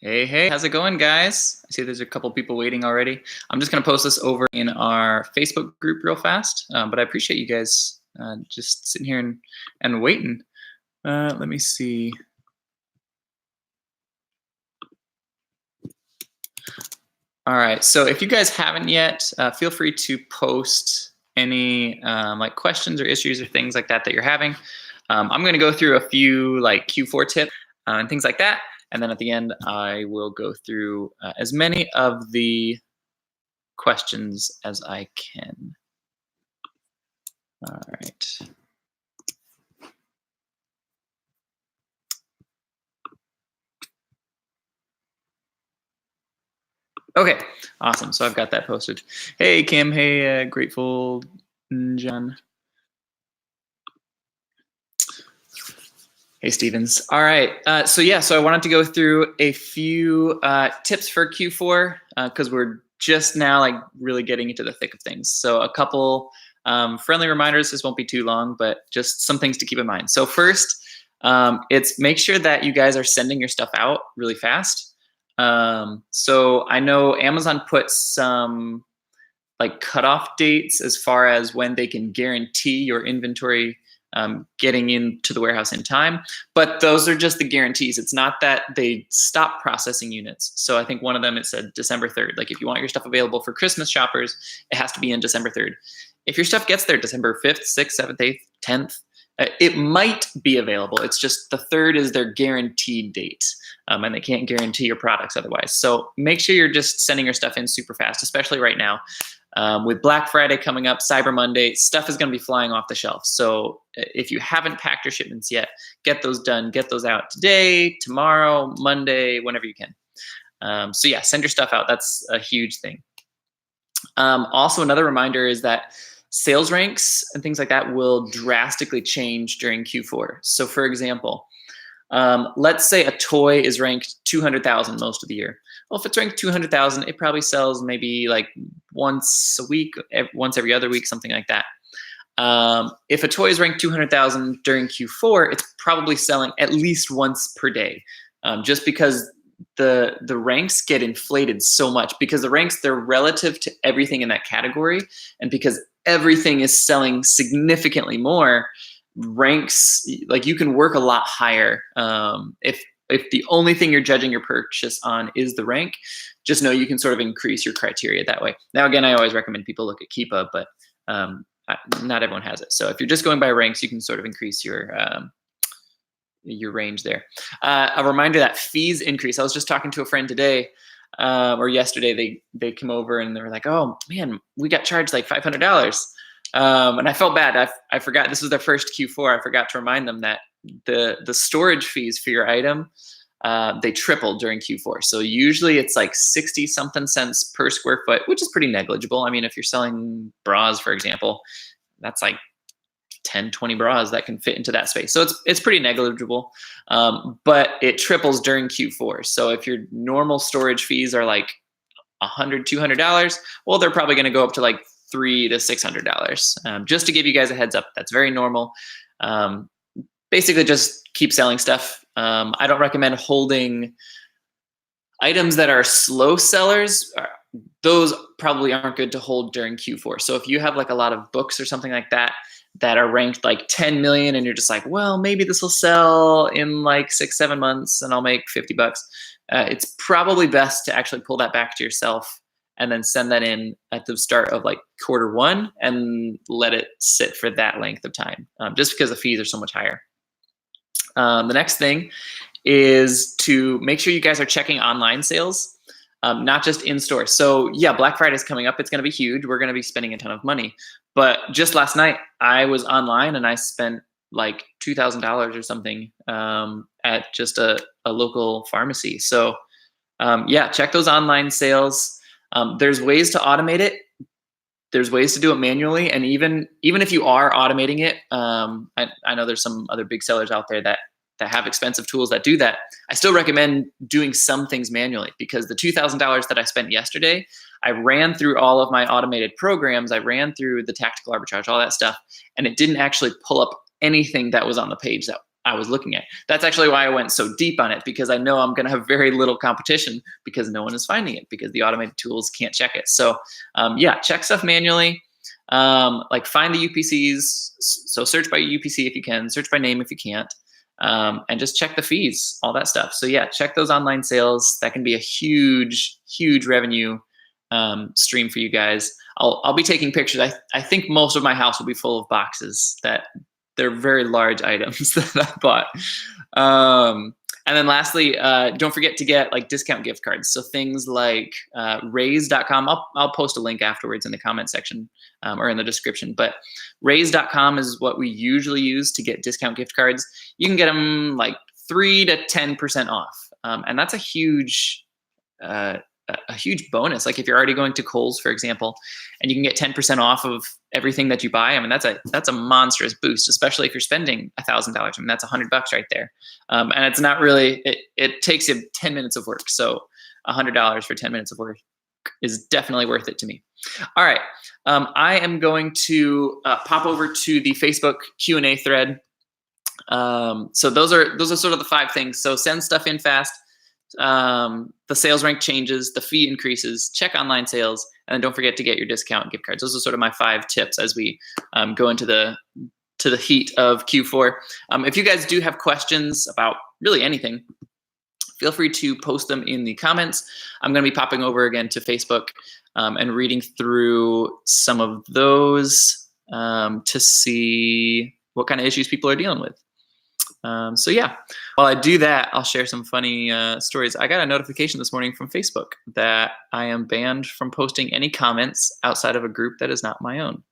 Hey, hey, how's it going, guys? I see there's a couple people waiting already. I'm just going to post this over in our Facebook group real fast, but I appreciate you guys just sitting here and waiting. Let me see. All right, so if you guys haven't yet, feel free to post any like questions or issues or things like that you're having. I'm going to go through a few like Q4 tips and things like that. And then at the end, I will go through as many of the questions as I can. All right. Okay, awesome. So I've got that posted. Hey, Kim. Hey, Grateful John. Hey, Stevens. All right. So I wanted to go through a few tips for Q4 because we're just now like really getting into the thick of things. So a couple friendly reminders. This won't be too long, but just some things to keep in mind. So first, it's make sure that you guys are sending your stuff out really fast. So I know Amazon puts some like cutoff dates as far as when they can guarantee your inventory getting into the warehouse in time, but those are just the guarantees. It's not that they stop processing units. So I think one of them, it said December 3rd. Like if you want your stuff available for Christmas shoppers, it has to be in December 3rd. If your stuff gets there December 5th, 6th, 7th, 8th, 10th, it might be available. It's just the 3rd is their guaranteed date, and they can't guarantee your products otherwise. So make sure you're just sending your stuff in super fast, especially right now. With Black Friday coming up, Cyber Monday, stuff is going to be flying off the shelf. So if you haven't packed your shipments yet, get those done. Get those out today, tomorrow, Monday, whenever you can. Send your stuff out. That's a huge thing. Also, another reminder is that sales ranks and things like that will drastically change during Q4. So for example, let's say a toy is ranked 200,000 most of the year. Well, if it's ranked 200,000, it probably sells maybe like once a week, once every other week, something like that. If a toy is ranked 200,000 during Q4, it's probably selling at least once per day, just because the ranks get inflated so much, because the ranks, they're relative to everything in that category, and because everything is selling significantly more, ranks, like you can work a lot higher. If the only thing you're judging your purchase on is the rank, just know you can sort of increase your criteria that way. Now, again, I always recommend people look at Keepa, but not everyone has it. So if you're just going by ranks, you can sort of increase your range there. A reminder that fees increase. I was just talking to a friend today or yesterday. They came over and they were like, "Oh man, we got charged like $500." And I felt bad. I forgot this was their first Q4. I forgot to remind them that the storage fees for your item, they tripled during Q4. So usually it's like 60 something cents per square foot, which is pretty negligible. I mean, if you're selling bras, for example, that's like 10, 20 bras that can fit into that space. So it's pretty negligible, but it triples during Q4. So if your normal storage fees are like $100, $200, well, they're probably going to go up to like $300 to $600. Just to give you guys a heads up, that's very normal. Basically, just keep selling stuff. I don't recommend holding items that are slow sellers. Those probably aren't good to hold during Q4. So if you have like a lot of books or something like that that are ranked like 10 million, and you're just like, well, maybe this will sell in like 6-7 months and I'll make $50. It's probably best to actually pull that back to yourself and then send that in at the start of like Q1 and let it sit for that length of time, just because the fees are so much higher. The next thing is to make sure you guys are checking online sales, not just in store. So yeah, Black Friday is coming up. It's going to be huge. We're going to be spending a ton of money. But just last night, I was online and I spent like $2,000 or something at just a local pharmacy. So check those online sales. There's ways to automate it. There's ways to do it manually. And even if you are automating it, I know there's some other big sellers out there that have expensive tools that do that. I still recommend doing some things manually, because the $2,000 that I spent yesterday, I ran through all of my automated programs. I ran through the tactical arbitrage, all that stuff, and it didn't actually pull up anything that was on the page I was looking at. That's actually why I went so deep on it, because I know I'm going to have very little competition because no one is finding it, because the automated tools can't check it. So yeah, check stuff manually. Like find the UPCs. So search by UPC if you can, search by name if you can't, and just check the fees, all that stuff. So yeah, check those online sales. That can be a huge, huge revenue stream for you guys. I'll be taking pictures. I think most of my house will be full of boxes that they're very large items that I bought. And then lastly, don't forget to get like discount gift cards. So things like raise.com. I'll post a link afterwards in the comment section or in the description. But raise.com is what we usually use to get discount gift cards. You can get them like 3 to 10% off. And that's a huge bonus. Like if you're already going to Kohl's, for example, and you can get 10% off of everything that you buy. I mean, that's a monstrous boost, especially if you're spending $1,000. I mean, that's $100 right there. And it's not really, it takes you 10 minutes of work. So $100 for 10 minutes of work is definitely worth it to me. All right. I am going to pop over to the Facebook Q&A thread. So those are sort of the 5 things. So send stuff in fast. The sales rank changes, the fee increases, check online sales, and then don't forget to get your discount gift cards. Those are sort of my 5 tips as we go into the heat of Q4. If you guys do have questions about really anything, feel free to post them in the comments. I'm going to be popping over again to Facebook and reading through some of those to see what kind of issues people are dealing with. So yeah, while I do that, I'll share some funny stories. I got a notification this morning from Facebook that I am banned from posting any comments outside of a group that is not my own,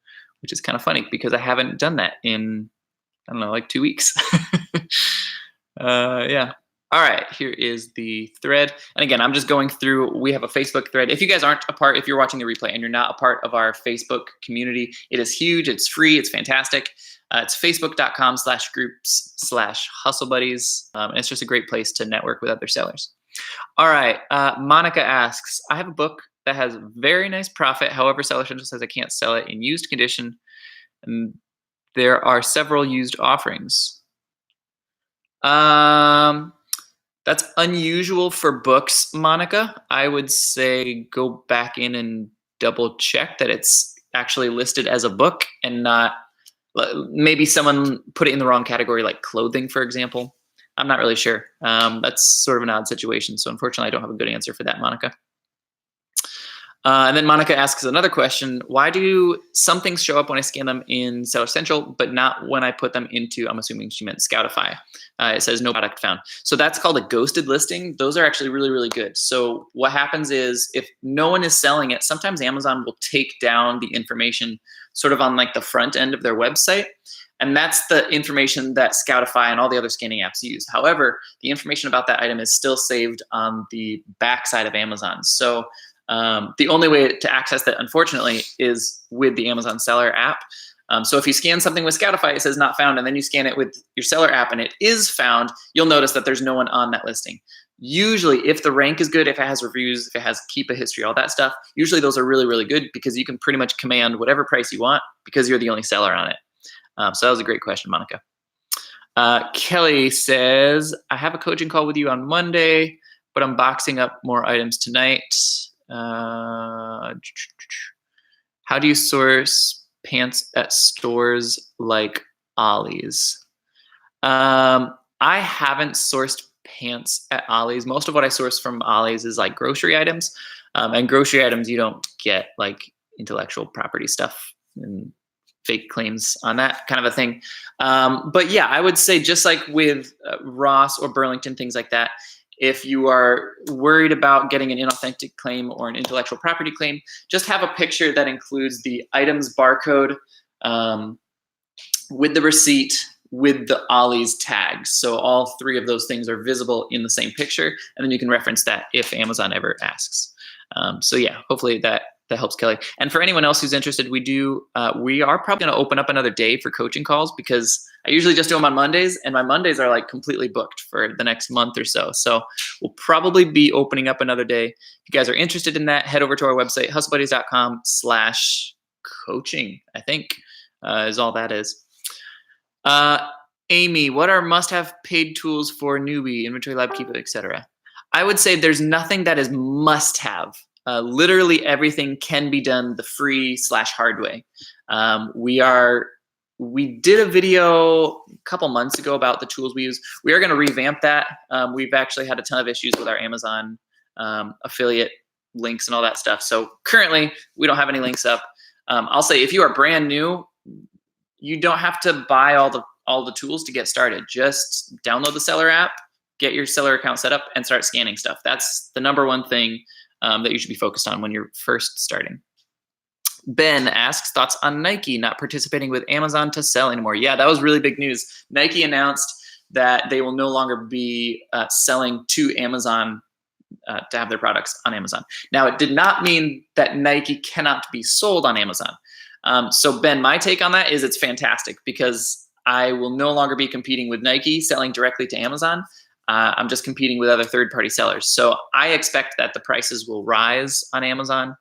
which is kind of funny because I haven't done that in, I don't know, like 2 weeks. Yeah. All right, here is the thread. And again, I'm just going through, we have a Facebook thread. If you guys aren't a part, if you're watching the replay and you're not a part of our Facebook community, it is huge, it's free, it's fantastic. It's facebook.com/groups/hustlebuddies. And it's just a great place to network with other sellers. All right, Monica asks, I have a book that has very nice profit. However, Seller Central says I can't sell it in used condition. And there are several used offerings. That's unusual for books, Monica. I would say go back in and double check that it's actually listed as a book and not, maybe someone put it in the wrong category, like clothing, for example. I'm not really sure. That's sort of an odd situation. So unfortunately, I don't have a good answer for that, Monica. And then Monica asks another question. Why do some things show up when I scan them in Seller Central, but not when I put them into, I'm assuming she meant Scoutify. It says no product found. So that's called a ghosted listing. Those are actually really, really good. So what happens is if no one is selling it, sometimes Amazon will take down the information sort of on like the front end of their website. And that's the information that Scoutify and all the other scanning apps use. However, the information about that item is still saved on the backside of Amazon. So the only way to access that, unfortunately, is with the Amazon Seller app. So if you scan something with Scoutify, it says not found, and then you scan it with your Seller app and it is found, you'll notice that there's no one on that listing. Usually, if the rank is good, if it has reviews, if it has keep a history, all that stuff, usually those are really, really good because you can pretty much command whatever price you want because you're the only seller on it. So that was a great question, Monica. Kelly says, I have a coaching call with you on Monday, but I'm boxing up more items tonight. How do you source pants at stores like Ollie's? I haven't sourced pants at Ollie's. Most of what I source from Ollie's is like grocery items. And grocery items, you don't get like intellectual property stuff and fake claims on that kind of a thing. But yeah, I would say just like with Ross or Burlington, things like that, if you are worried about getting an inauthentic claim or an intellectual property claim, just have a picture that includes the item's barcode with the receipt with the Ollie's tag. So all 3 of those things are visible in the same picture, and then you can reference that if Amazon ever asks. So yeah, hopefully that helps, Kelly. And for anyone else who's interested, we are probably going to open up another day for coaching calls because I usually just do them on Mondays, and my Mondays are like completely booked for the next month or so. So we'll probably be opening up another day. If you guys are interested in that, head over to our website, hustlebuddies.com/coaching, I think is all that is. Amy, what are must-have paid tools for newbie, inventory lab keeper, etc.? I would say there's nothing that is must-have. Literally everything can be done the free/hard way. We did a video a couple months ago about the tools we use. We are going to revamp that. We've actually had a ton of issues with our Amazon affiliate links and all that stuff. So currently we don't have any links up. I'll say if you are brand new, you don't have to buy all the tools to get started. Just download the seller app, get your seller account set up, and start scanning stuff. That's the number one thing that you should be focused on when you're first starting. Ben asks, thoughts on Nike not participating with Amazon to sell anymore? Yeah, that was really big news. Nike announced that they will no longer be selling to Amazon to have their products on Amazon. Now, it did not mean that Nike cannot be sold on Amazon. So Ben, my take on that is it's fantastic because I will no longer be competing with Nike selling directly to Amazon. I'm just competing with other third-party sellers. So I expect that the prices will rise on Amazon.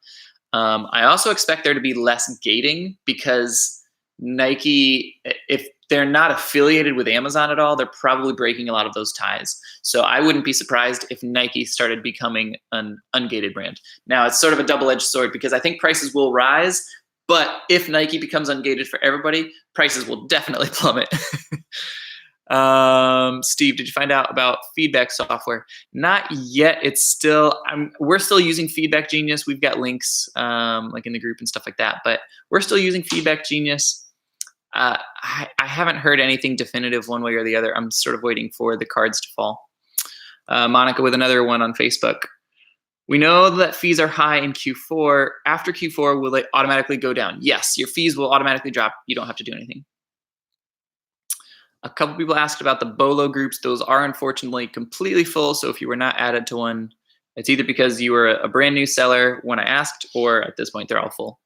I also expect there to be less gating because Nike, if they're not affiliated with Amazon at all, they're probably breaking a lot of those ties. So I wouldn't be surprised if Nike started becoming an ungated brand. Now, it's sort of a double-edged sword because I think prices will rise, but if Nike becomes ungated for everybody, prices will definitely plummet. Steve, did you find out about feedback software? Not yet. It's still, we're still using Feedback Genius. We've got links like in the group and stuff like that, but we're still using Feedback Genius. I haven't heard anything definitive one way or the other. I'm sort of waiting for the cards to fall. Monica with another one on Facebook. We know that fees are high in Q4. After Q4, will they automatically go down? Yes, your fees will automatically drop. You don't have to do anything. A couple people asked about the BOLO groups. Those are unfortunately completely full. So if you were not added to one, it's either because you were a brand new seller when I asked, or at this point they're all full.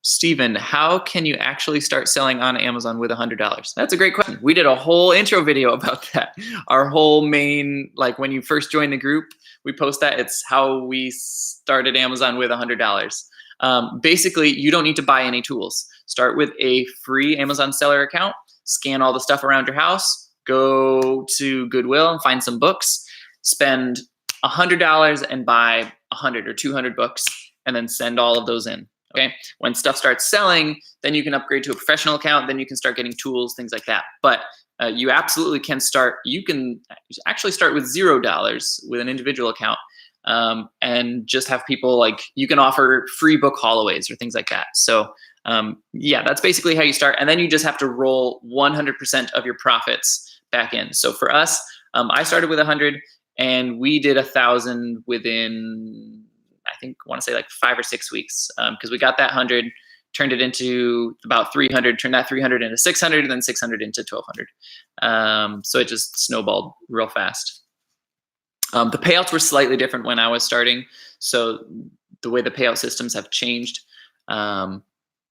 Steven, how can you actually start selling on Amazon with $100? That's a great question. We did a whole intro video about that. Our whole main, like when you first join the group, we post that. It's how we started Amazon with $100. Basically, you don't need to buy any tools. Start with a free Amazon seller account, scan all the stuff around your house, go to Goodwill and find some books, spend $100 and buy 100 or 200 books, and then send all of those in. Okay. When stuff starts selling, then you can upgrade to a professional account. Then you can start getting tools, things like that. But you absolutely can start. You can actually start with $0 with an individual account and just have people like you can offer free book haulaways or things like that. So yeah, that's basically how you start. And then you just have to roll 100% of your profits back in. So for us, I started with 100 and we did 1,000 within, I think, I want to say like 5 or 6 weeks because we got that 100, turned it into about 300, turned that 300 into 600, and then 600 into 1,200. So it just snowballed real fast. The payouts were slightly different when I was starting. So the way the payout systems have changed.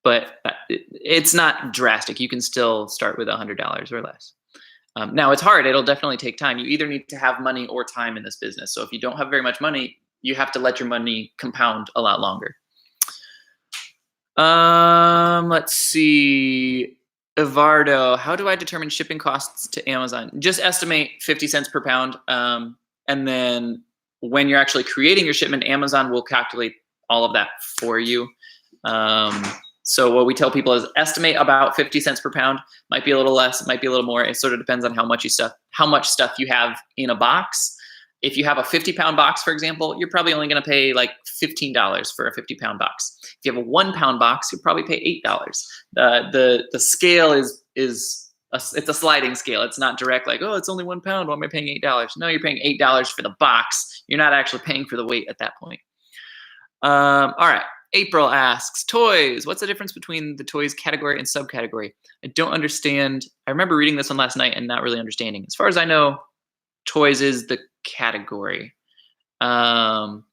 But it's not drastic. You can still start with $100 or less. Now it's hard. It'll definitely take time. You either need to have money or time in this business. So if you don't have very much money, you have to let your money compound a lot longer. Let's see. Evardo, how do I determine shipping costs to Amazon? Just estimate 50 cents per pound. And then when you're actually creating your shipment, Amazon will calculate all of that for you. So what we tell people is estimate about 50 cents per pound. Might be a little less, it might be a little more. It sort of depends on how much stuff you have in a box. If you have a 50-pound box, for example, you're probably only going to pay like $15 for a 50-pound box. If you have a 1-pound box, you'll probably pay $8. The scale is it's a sliding scale. It's not direct like, oh, it's only 1 pound. Why am I paying $8? No, you're paying $8 for the box. You're not actually paying for the weight at that point. All right. April asks, toys. What's the difference between the toys category and subcategory? I don't understand. I remember reading this one last night and not really understanding. As far as I know, toys is the category. And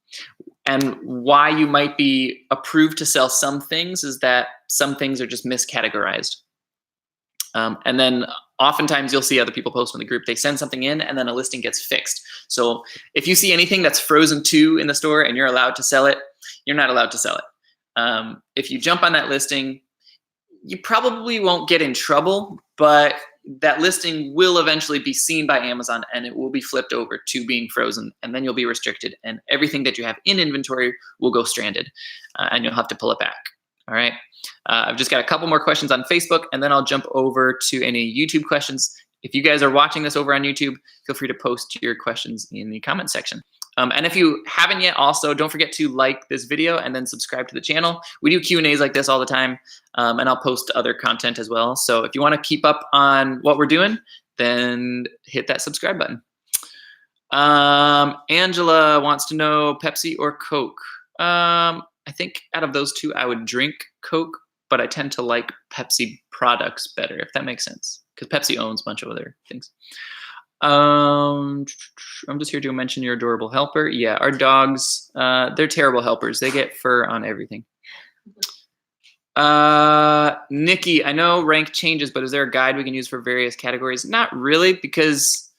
why you might be approved to sell some things is that some things are just miscategorized. And then oftentimes you'll see other people post in the group, they send something in and then a listing gets fixed. So if you see anything that's frozen 2 in the store and you're allowed to sell it, you're not allowed to sell it. If you jump on that listing, you probably won't get in trouble, but that listing will eventually be seen by Amazon and it will be flipped over to being frozen, and then you'll be restricted and everything that you have in inventory will go stranded and you'll have to pull it back. All right. I've just got a couple more questions on Facebook and then I'll jump over to any YouTube questions. If you guys are watching this over on YouTube, feel free to post your questions in the comment section. And if you haven't yet, also don't forget to like this video and then subscribe to the channel. We do Q&As like this all the time, and I'll post other content as well. So if you want to keep up on what we're doing, then hit that subscribe button. Angela wants to know Pepsi or Coke. I think out of those two, I would drink Coke, but I tend to like Pepsi products better, if that makes sense, because Pepsi owns a bunch of other things. I'm just here to mention your adorable helper. Yeah, our dogs, they're terrible helpers. They get fur on everything. Nikki, I know rank changes, but is there a guide we can use for various categories? Not really, because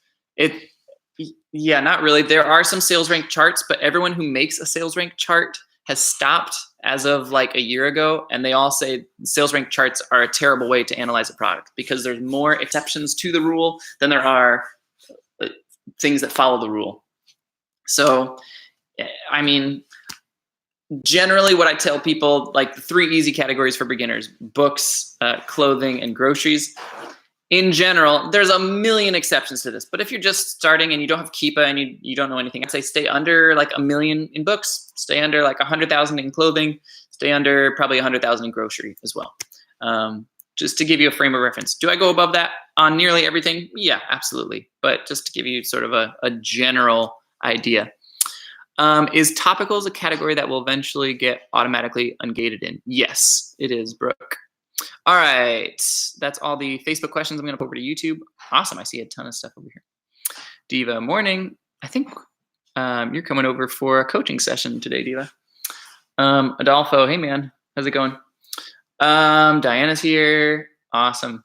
yeah, not really. There are some sales rank charts, but everyone who makes a sales rank chart has stopped as of like a year ago, and they all say sales rank charts are a terrible way to analyze a product because there's more exceptions to the rule than there are things that follow the rule. So, I mean, generally what I tell people, like the 3 easy categories for beginners: books, clothing, and groceries. In general, there's a million exceptions to this, but if you're just starting and you don't have Keepa and you don't know anything, I'd say stay under like 1 million in books, stay under like 100,000 in clothing, stay under probably 100,000 in grocery as well. Just to give you a frame of reference. Do I go above that on nearly everything? Yeah, absolutely. But just to give you sort of a general idea. Is topicals a category that will eventually get automatically ungated in? Yes, it is, Brooke. All right, that's all the Facebook questions. I'm gonna put over to YouTube. Awesome, I see a ton of stuff over here. Diva, morning. I think you're coming over for a coaching session today, Diva. Adolfo, hey man, how's it going? Diana's here. Awesome.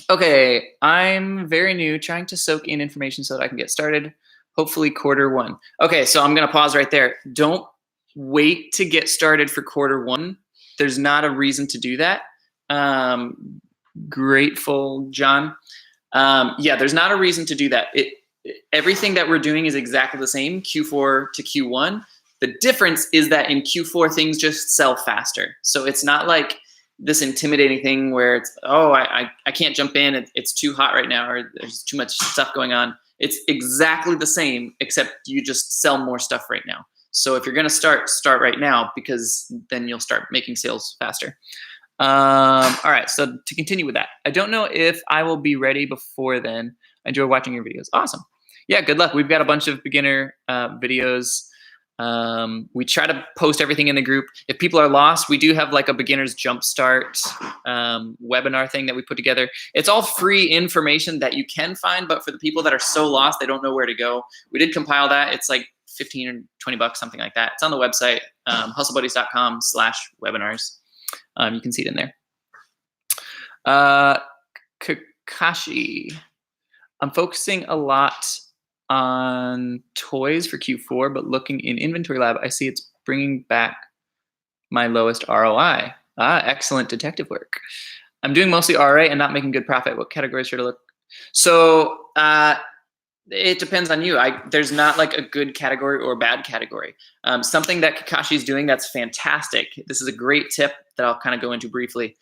Okay, I'm very new, trying to soak in information so that I can get started. Hopefully Q1. Okay, so I'm gonna pause right there. Don't wait to get started for Q1. There's not a reason to do that. Grateful, John. Yeah, there's not a reason to do that. Everything that we're doing is exactly the same, Q4 to Q1. The difference is that in Q4, things just sell faster. So it's not like this intimidating thing where it's, oh, I can't jump in, it's too hot right now, or there's too much stuff going on. It's exactly the same, except you just sell more stuff right now. So if you're gonna start right now, because then you'll start making sales faster. All right, so to continue with that, I don't know if I will be ready before then. I enjoy watching your videos. Awesome. Yeah, good luck. We've got a bunch of beginner videos. We try to post everything in the group. If people are lost, we do have like a beginner's jumpstart webinar thing that we put together. It's all free information that you can find, but for the people that are so lost, they don't know where to go, we did compile that. It's like 15 or 20 bucks, something like that. It's on the website, hustlebuddies.com/webinars. You can see it in there. Kakashi, I'm focusing a lot on toys for Q4, but looking in Inventory Lab, I see it's bringing back my lowest ROI. Excellent detective work. I'm doing mostly RA and not making good profit. What categories should I look? So it depends on you. There's not like a good category or a bad category. Something that Kakashi's doing that's fantastic. This is a great tip that I'll kind of go into briefly.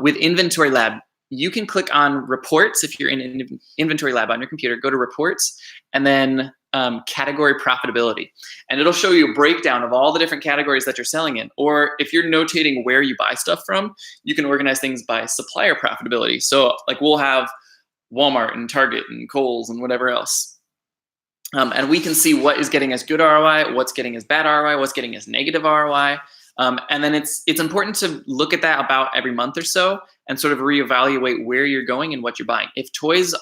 With Inventory Lab, you can click on reports. If you're in Inventory Lab on your computer, go to reports and then category profitability. And it'll show you a breakdown of all the different categories that you're selling in. Or if you're notating where you buy stuff from, you can organize things by supplier profitability. So like we'll have Walmart and Target and Kohl's and whatever else. And we can see what is getting us good ROI, what's getting us bad ROI, what's getting us negative ROI. And then it's important to look at that about every month or so and sort of reevaluate where you're going and what you're buying. If toys,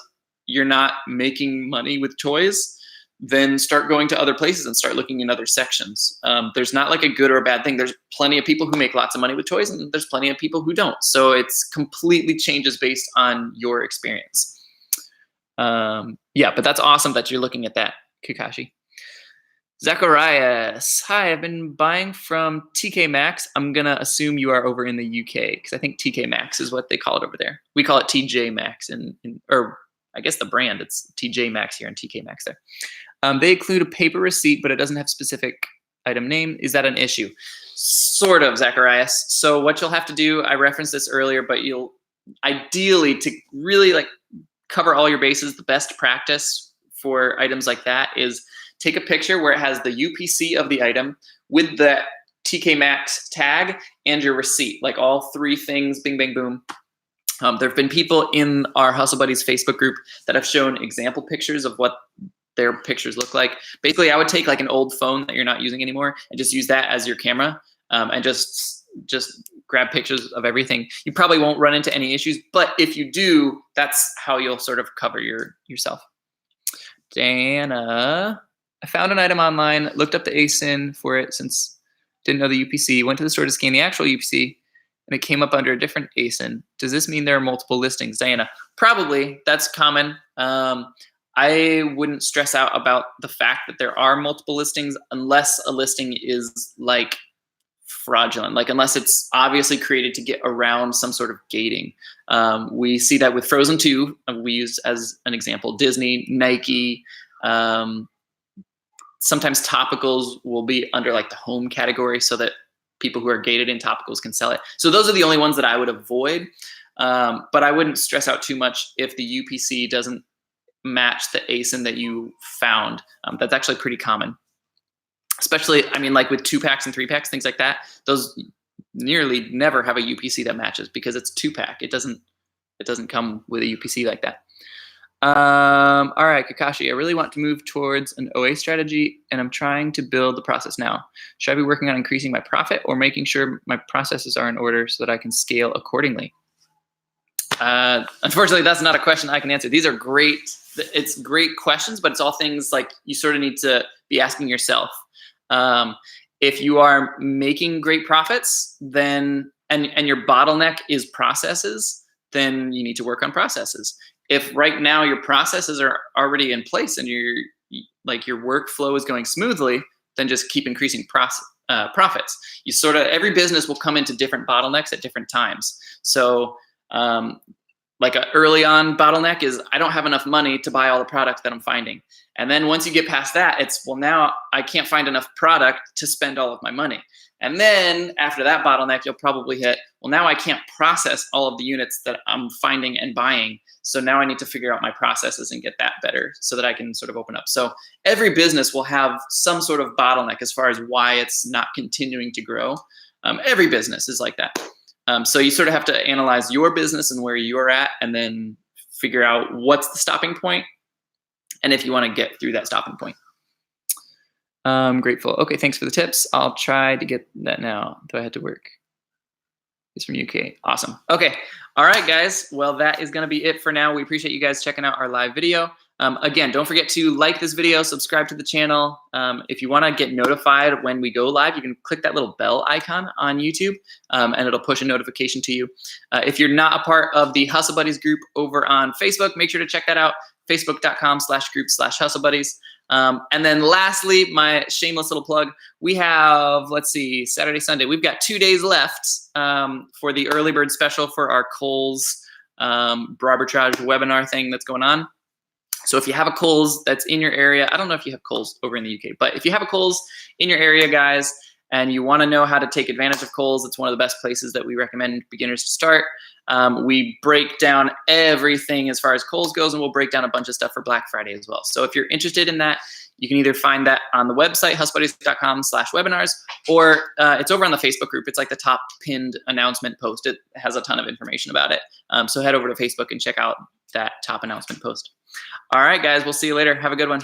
you're not making money with toys, then start going to other places and start looking in other sections. There's not like a good or a bad thing. There's plenty of people who make lots of money with toys and there's plenty of people who don't. So it's completely changes based on your experience. Yeah, but that's awesome that you're looking at that, Kakashi. Zacharias, hi, I've been buying from TK Maxx. I'm going to assume you are over in the UK because I think TK Maxx is what they call it over there. We call it TJ Maxx, or I guess the brand, it's TJ Maxx here and TK Maxx there. They include a paper receipt, but it doesn't have specific item name. Is that an issue? Sort of, Zacharias. So what you'll have to do, I referenced this earlier, but you'll ideally, to really like cover all your bases, the best practice for items like that is take a picture where it has the UPC of the item with the TK Maxx tag and your receipt, like all three things, bing, bang, boom. There have been people in our Hustle Buddies Facebook group that have shown example pictures of what their pictures look like. Basically, I would take like an old phone that you're not using anymore and just use that as your camera, and just grab pictures of everything. You probably won't run into any issues, but if you do, that's how you'll sort of cover yourself. Dana, I found an item online, looked up the ASIN for it since didn't know the UPC, went to the store to scan the actual UPC, and it came up under a different ASIN. Does this mean there are multiple listings? Diana, probably. That's common. I wouldn't stress out about the fact that there are multiple listings unless a listing is like fraudulent, like unless it's obviously created to get around some sort of gating. We see that with Frozen 2, we use as an example, Disney, Nike, sometimes topicals will be under like the home category so that people who are gated in topicals can sell it. So those are the only ones that I would avoid, but I wouldn't stress out too much if the UPC doesn't match the ASIN that you found. That's actually pretty common. Especially, I mean, like with 2-packs and 3-packs, things like that, those nearly never have a UPC that matches because it's 2-pack. It doesn't come with a UPC like that. All right, Kakashi, I really want to move towards an OA strategy, and I'm trying to build the process now. Should I be working on increasing my profit or making sure my processes are in order so that I can scale accordingly? Unfortunately, that's not a question I can answer. These are great. It's great questions, but it's all things like you sort of need to be asking yourself. If you are making great profits, then and your bottleneck is processes, then you need to work on processes. If right now your processes are already in place and your workflow is going smoothly, then just keep increasing profits. You sort of, every business will come into different bottlenecks at different times. So like a early on bottleneck is I don't have enough money to buy all the product that I'm finding. And then once you get past that, it's, well, now I can't find enough product to spend all of my money. And then after that bottleneck, you'll probably hit, well, now I can't process all of the units that I'm finding and buying. So now I need to figure out my processes and get that better so that I can sort of open up. So every business will have some sort of bottleneck as far as why it's not continuing to grow. Every business is like that. So you sort of have to analyze your business and where you're at and then figure out what's the stopping point and if you want to get through that stopping point. Grateful. Okay, thanks for the tips. I'll try to get that now. Do I have to work? It's from UK. Awesome. Okay. All right, guys. Well, that is going to be it for now. We appreciate you guys checking out our live video. Again, don't forget to like this video, subscribe to the channel. If you want to get notified when we go live, you can click that little bell icon on YouTube, and it'll push a notification to you. If you're not a part of the Hustle Buddies group over on Facebook, make sure to check that out, facebook.com/group/Hustle Buddies. And then lastly, my shameless little plug, we have, let's see, Saturday, Sunday, we've got 2 days left for the early bird special for our Kohl's arbitrage webinar thing that's going on. So if you have a Kohl's that's in your area, I don't know if you have Kohl's over in the UK, but if you have a Kohl's in your area, guys, and you want to know how to take advantage of Kohl's, it's one of the best places that we recommend beginners to start. We break down everything as far as Kohl's goes, and we'll break down a bunch of stuff for Black Friday as well. So if you're interested in that, you can either find that on the website, hustlebuddies.com/webinars, or it's over on the Facebook group. It's like the top pinned announcement post. It has a ton of information about it. So head over to Facebook and check out that top announcement post. All right, guys, we'll see you later. Have a good one.